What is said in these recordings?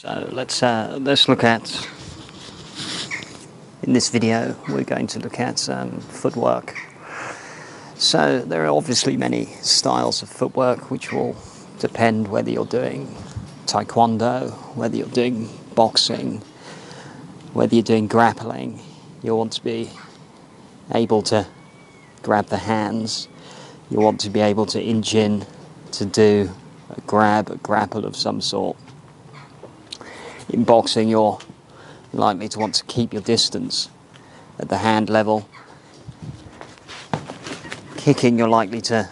So let's look at, in this video we're going to look at footwork. So there are obviously many styles of footwork which will depend whether you're doing taekwondo, whether you're doing boxing, whether you're doing grappling. You want to be able to grab the hands, you want to be able to inch in to do a grapple of some sort. In boxing, you're likely to want to keep your distance at the hand level. Kicking, you're likely to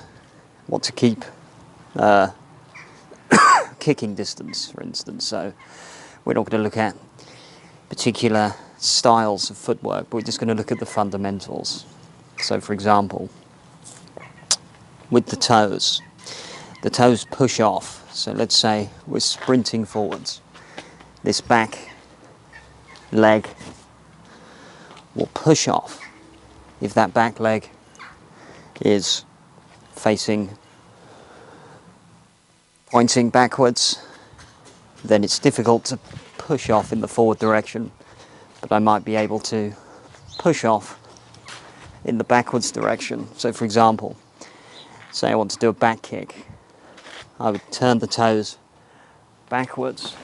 want to keep kicking distance, for instance. So we're not going to look at particular styles of footwork, but we're just going to look at the fundamentals. So for example, with the toes push off. So let's say we're sprinting forwards. This back leg will push off. If that back leg is pointing backwards, then it's difficult to push off in the forward direction, but I might be able to push off in the backwards direction. So for example, say I want to do a back kick, I would turn the toes backwards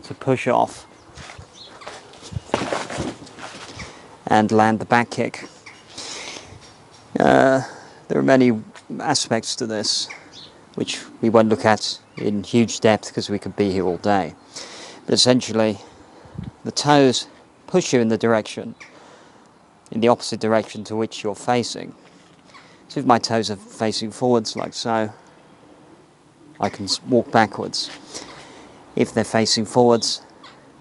to push off and land the back kick. There are many aspects to this which we won't look at in huge depth because we could be here all day. But essentially, the toes push you in the opposite direction to which you're facing. So if my toes are facing forwards like so, I can walk backwards. If they're facing forwards,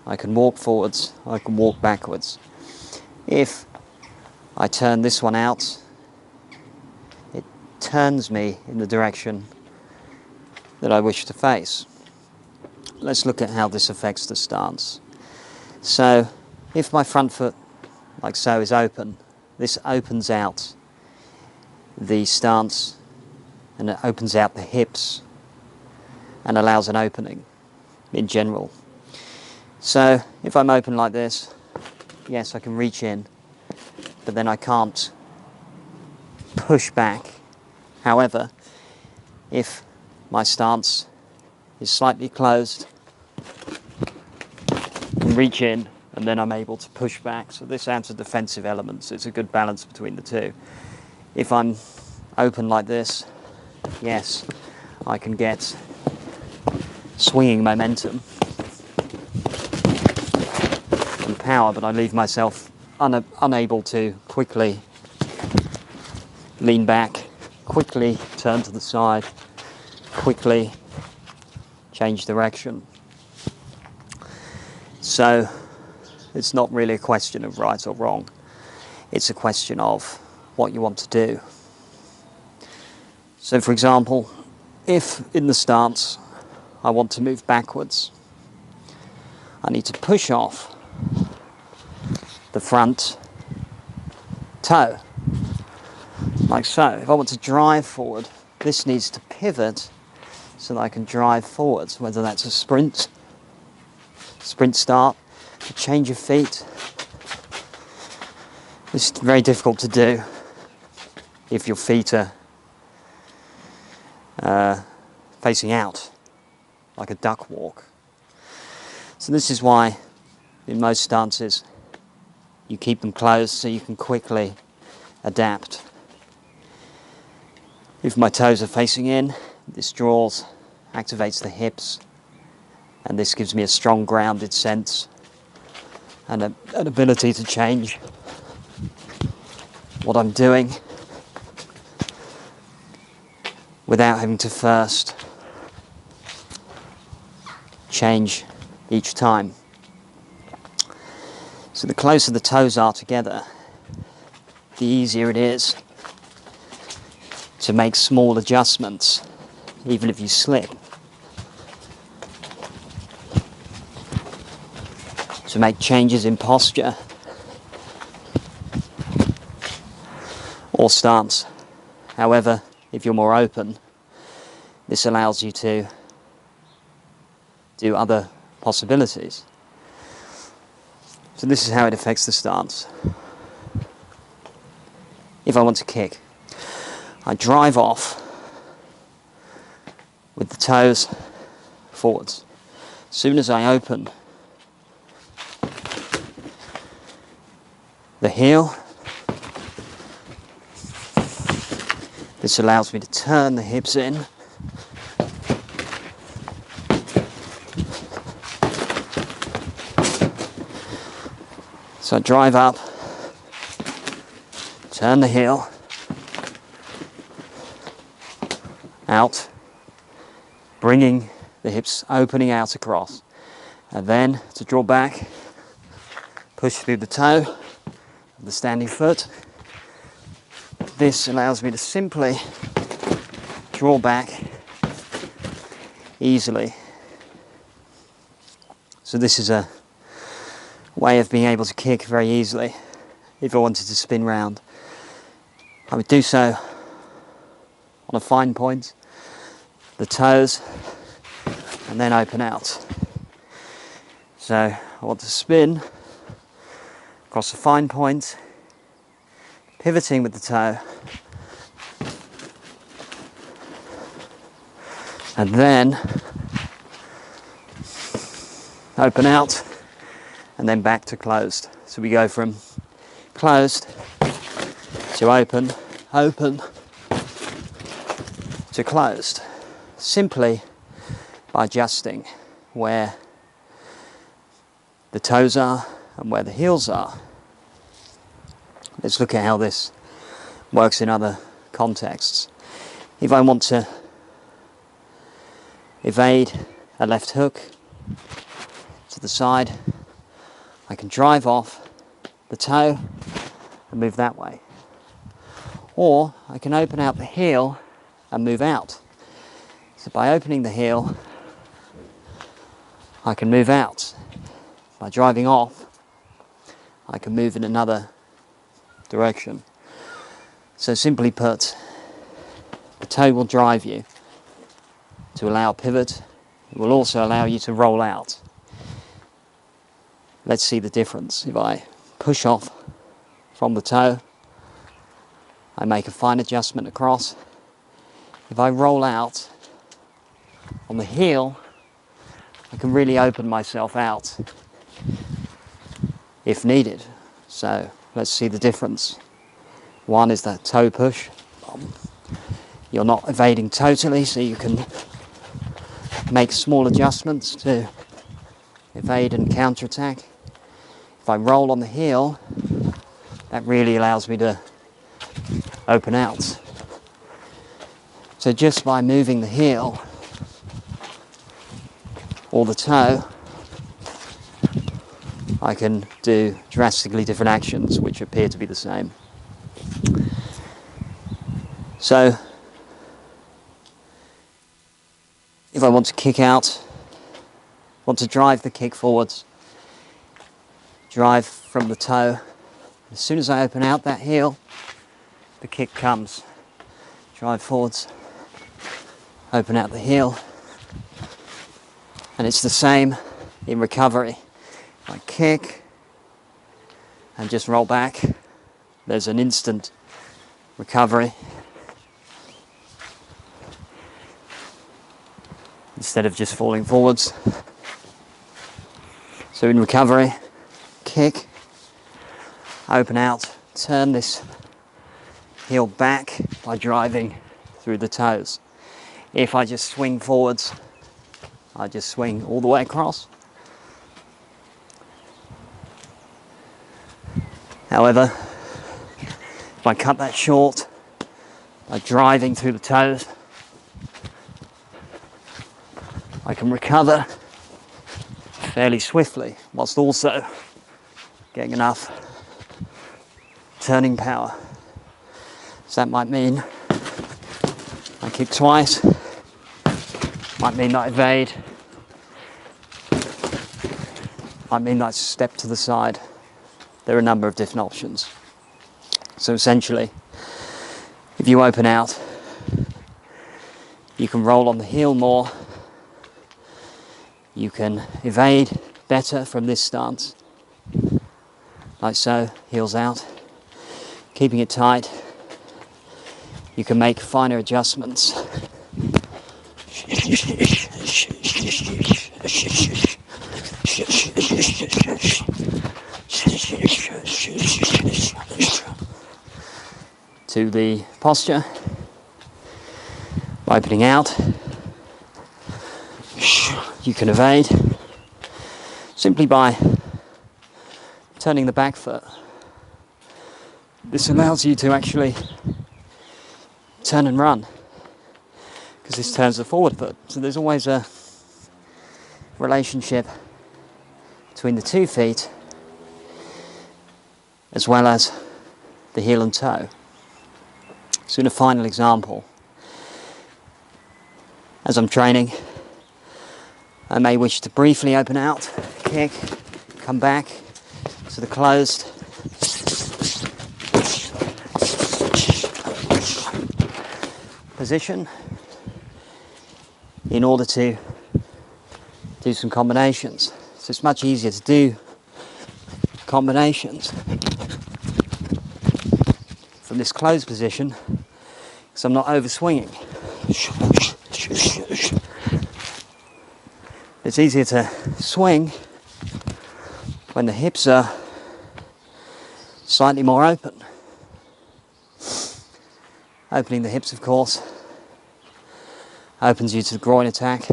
I can walk forwards, I can walk backwards. If I turn this one out, it turns me in the direction that I wish to face. Let's look at how this affects the stance. So if my front foot, like so, is open, this opens out the stance and it opens out the hips and allows an opening in general. So if I'm open like this, yes, I can reach in, but then I can't push back. However, if my stance is slightly closed, I can reach in and then I'm able to push back. So this adds a defensive element, so it's a good balance between the two. If I'm open like this, yes, I can get swinging momentum and power, but I leave myself unable to quickly lean back, quickly turn to the side, quickly change direction. So it's not really a question of right or wrong. It's a question of what you want to do. So for example, if in the stance I want to move backwards, I need to push off the front toe, like so. If I want to drive forward, this needs to pivot so that I can drive forwards, whether that's a sprint start, a change of feet. It's very difficult to do if your feet are facing out, like a duck walk. So this is why in most stances you keep them closed so you can quickly adapt. If my toes are facing in, this draws, activates the hips, and this gives me a strong grounded sense and an ability to change what I'm doing without having to first change each time. So the closer the toes are together, the easier it is to make small adjustments, even if you slip. To make changes in posture or stance. However, if you're more open, this allows you to do other possibilities. So this is how it affects the stance. If I want to kick, I drive off with the toes forwards. As soon as I open the heel, this allows me to turn the hips in. So I drive up, turn the heel, out, bringing the hips opening out across, and then to draw back, push through the toe of the standing foot. This allows me to simply draw back easily. So this is a way of being able to kick very easily. If I wanted to spin round, I would do so on a fine point, the toes, and then open out. So I want to spin across a fine point, pivoting with the toe, and then open out, and then back to closed. So we go from closed to open, open to closed, simply by adjusting where the toes are and where the heels are. Let's look at how this works in other contexts. If I want to evade a left hook to the side, I can drive off the toe and move that way. Or I can open out the heel and move out. So by opening the heel, I can move out. By driving off, I can move in another direction. So simply put, the toe will drive you to allow pivot. It will also allow you to roll out. Let's see the difference. If I push off from the toe, I make a fine adjustment across. If I roll out on the heel, I can really open myself out if needed. So let's see the difference. One is that toe push. You're not evading totally, so you can make small adjustments to evade and counterattack. If I roll on the heel, that really allows me to open out. So just by moving the heel or the toe, I can do drastically different actions which appear to be the same. So if I want to kick out, want to drive the kick forwards, drive from the toe, as soon as I open out that heel, the kick comes. Drive forwards, open out the heel, and it's the same in recovery. I kick and just roll back. There's an instant recovery. Instead of just falling forwards. So in recovery, kick, open out, turn this heel back by driving through the toes. If I just swing forwards, I just swing all the way across. However, if I cut that short by driving through the toes, I can recover fairly swiftly, whilst also getting enough turning power. So that might mean I kick twice, might mean that I evade, might mean that I step to the side. There are a number of different options. So essentially, if you open out, you can roll on the heel more. You can evade better from this stance, like so, heels out, keeping it tight. You can make finer adjustments. To the posture, opening out. You can evade simply by turning the back foot. This allows you to actually turn and run, because this turns the forward foot. So there's always a relationship between the 2 feet as well as the heel and toe. So in a final example, as I'm training, I may wish to briefly open out, kick, come back to the closed position in order to do some combinations. So it's much easier to do combinations from this closed position because I'm not over swinging. It's easier to swing when the hips are slightly more open. Opening the hips, of course, opens you to the groin attack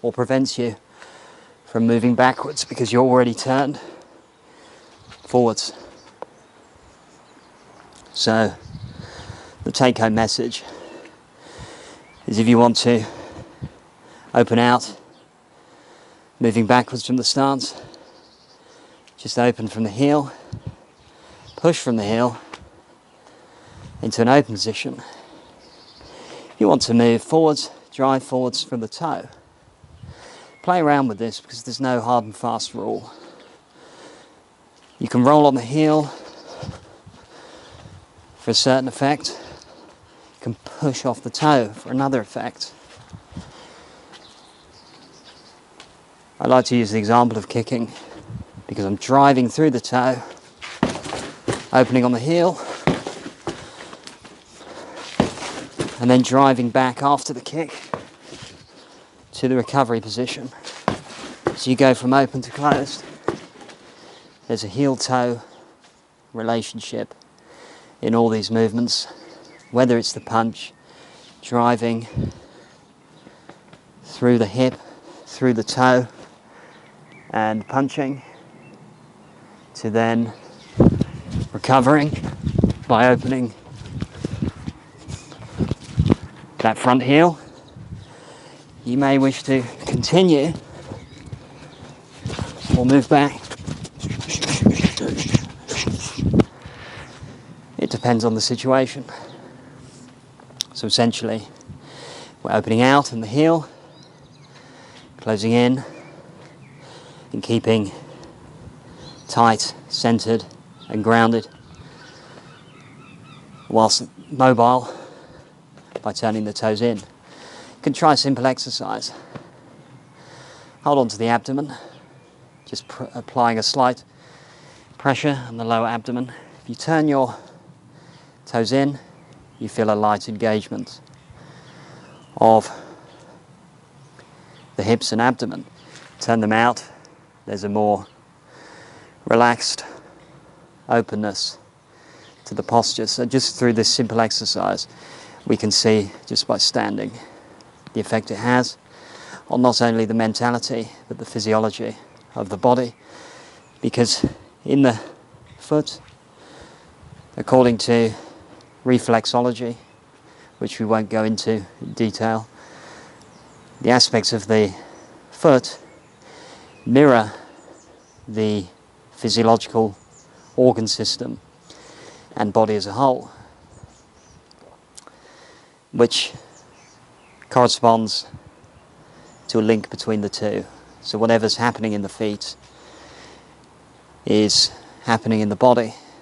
or prevents you from moving backwards because you're already turned forwards. So the take-home message is, if you want to open out, moving backwards from the stance, just open from the heel, push from the heel into an open position. If you want to move forwards, drive forwards from the toe. Play around with this because there's no hard and fast rule. You can roll on the heel for a certain effect. You can push off the toe for another effect. I like to use the example of kicking because I'm driving through the toe, opening on the heel, and then driving back after the kick to the recovery position. So you go from open to closed. There's a heel-toe relationship in all these movements, whether it's the punch, driving through the hip, through the toe, and punching, to then recovering by opening that front heel. You may wish to continue or move back. It depends on the situation. So essentially, we're opening out in the heel, closing in, and keeping tight, centered, and grounded, whilst mobile by turning the toes in. You can try a simple exercise. Hold on to the abdomen, just applying a slight pressure on the lower abdomen. If you turn your toes in, you feel a light engagement of the hips and abdomen. Turn them out, there's a more relaxed openness to the posture. So just through this simple exercise, we can see, just by standing, the effect it has on not only the mentality but the physiology of the body, because in the foot, according to reflexology, which we won't go into in detail, the aspects of the foot mirror the physiological organ system and body as a whole, which corresponds to a link between the two. So whatever's happening in the feet is happening in the body,